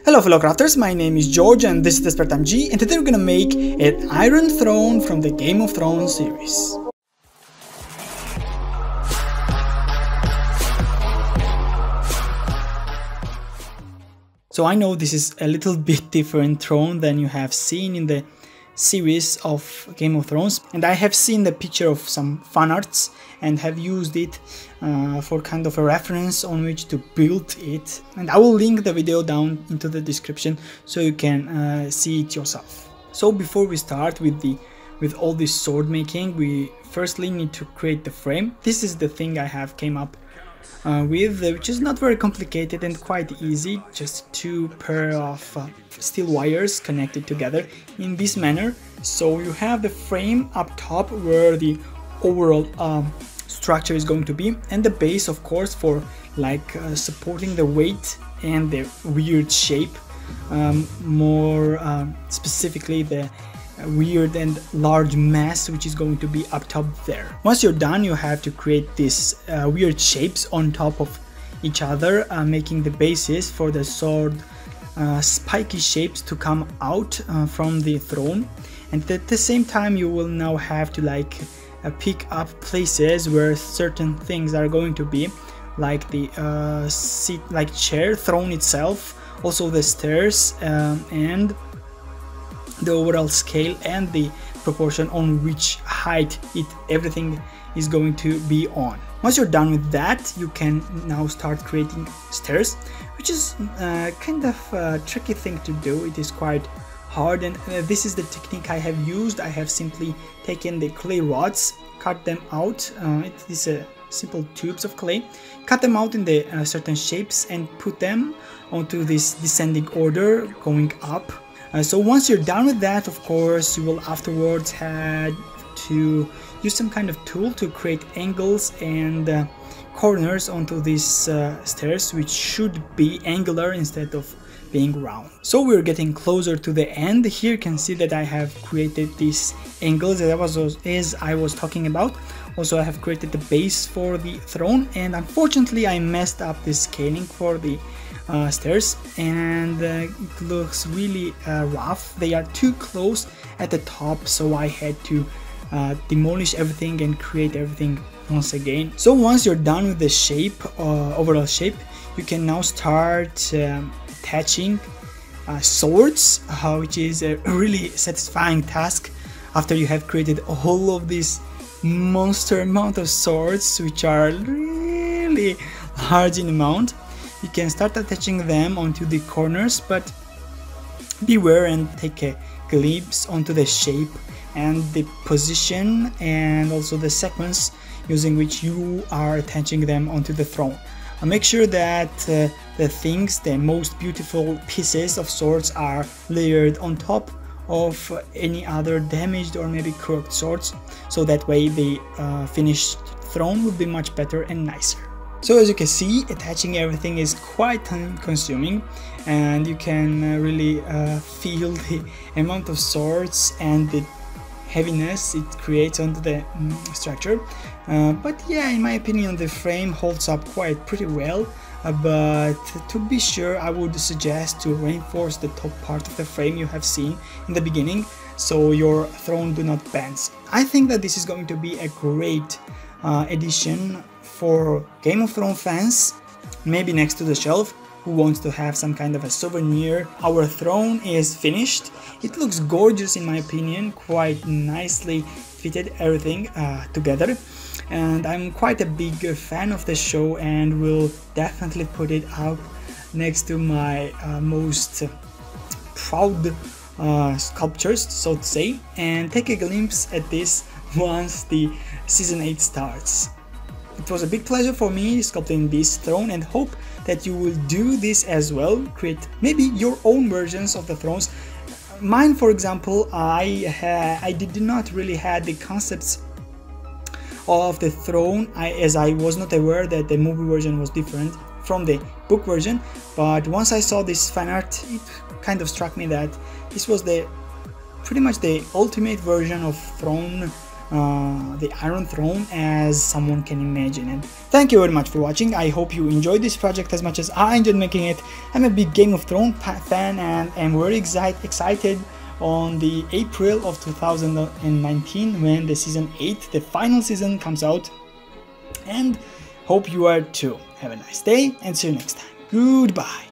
Hello fellow crafters, my name is George and this is the Spartan G, and today we're gonna make an Iron Throne from the Game of Thrones series. So I know this is a little bit different throne than you have seen in the series of Game of Thrones, and I have seen the picture of some fan arts and have used it for kind of a reference on which to build it, and I will link the video down into the description so you can see it yourself. So before we start with all this sword making, we firstly need to create the frame. This is the thing I have came up with, which is not very complicated and quite easy, just two pair of steel wires connected together in this manner. So you have the frame up top where the overall structure is going to be, and the base of course for like supporting the weight and the weird shape, more specifically the weird and large mass which is going to be up top there. Once you're done, you have to create these weird shapes on top of each other, making the basis for the sword spiky shapes to come out from the throne. And at the same time you will now have to like pick up places where certain things are going to be, like the seat, like chair, throne itself, also the stairs, and the overall scale and the proportion on which height everything is going to be on. Once you're done with that, you can now start creating stairs, which is kind of a tricky thing to do. It is quite hard, and this is the technique I have used. I have simply taken the clay rods, cut them out. It is simple tubes of clay, cut them out in the certain shapes and put them onto this descending order going up. So once you're done with that, of course, you will afterwards have to use some kind of tool to create angles and corners onto these stairs, which should be angular instead of being round. So we're getting closer to the end. Here you can see that I have created these angles as I was talking about. Also, I have created the base for the throne, and unfortunately I messed up the scaling for the stairs, and it looks really rough. They are too close at the top, so I had to demolish everything and create everything once again. So once you're done with the shape, overall shape, you can now start attaching swords, which is a really satisfying task after you have created all of these monster amount of swords, which are really large in amount. You can start attaching them onto the corners, but beware and take a glimpse onto the shape and the position and also the sequence using which you are attaching them onto the throne. Make sure that the most beautiful pieces of swords are layered on top of any other damaged or maybe crooked swords, so that way the finished throne will be much better and nicer. So as you can see, attaching everything is quite time consuming, and you can really feel the amount of swords and the heaviness it creates onto the structure. But yeah, in my opinion the frame holds up quite pretty well, but to be sure I would suggest to reinforce the top part of the frame you have seen in the beginning, so your throne do not bend. I think that this is going to be a great addition for Game of Thrones fans, maybe next to the shelf, who wants to have some kind of a souvenir. Our throne is finished. It looks gorgeous in my opinion, quite nicely fitted everything together, and I'm quite a big fan of the show and will definitely put it up next to my most proud sculptures, so to say, and take a glimpse at this once the season 8 starts. It was a big pleasure for me sculpting this throne, and hope that you will do this as well. Create maybe your own versions of the thrones. Mine, for example, I did not really have the concepts of the throne, as I was not aware that the movie version was different from the book version. But once I saw this fan art, it kind of struck me that this was pretty much the ultimate version of throne the Iron Throne as someone can imagine. And thank you very much for watching. I hope you enjoyed this project as much as I enjoyed making it. I'm a big Game of Thrones fan, and I'm very excited on the April of 2019 when the season 8, the final season, comes out, and hope you are too. Have a nice day and see you next time. Goodbye.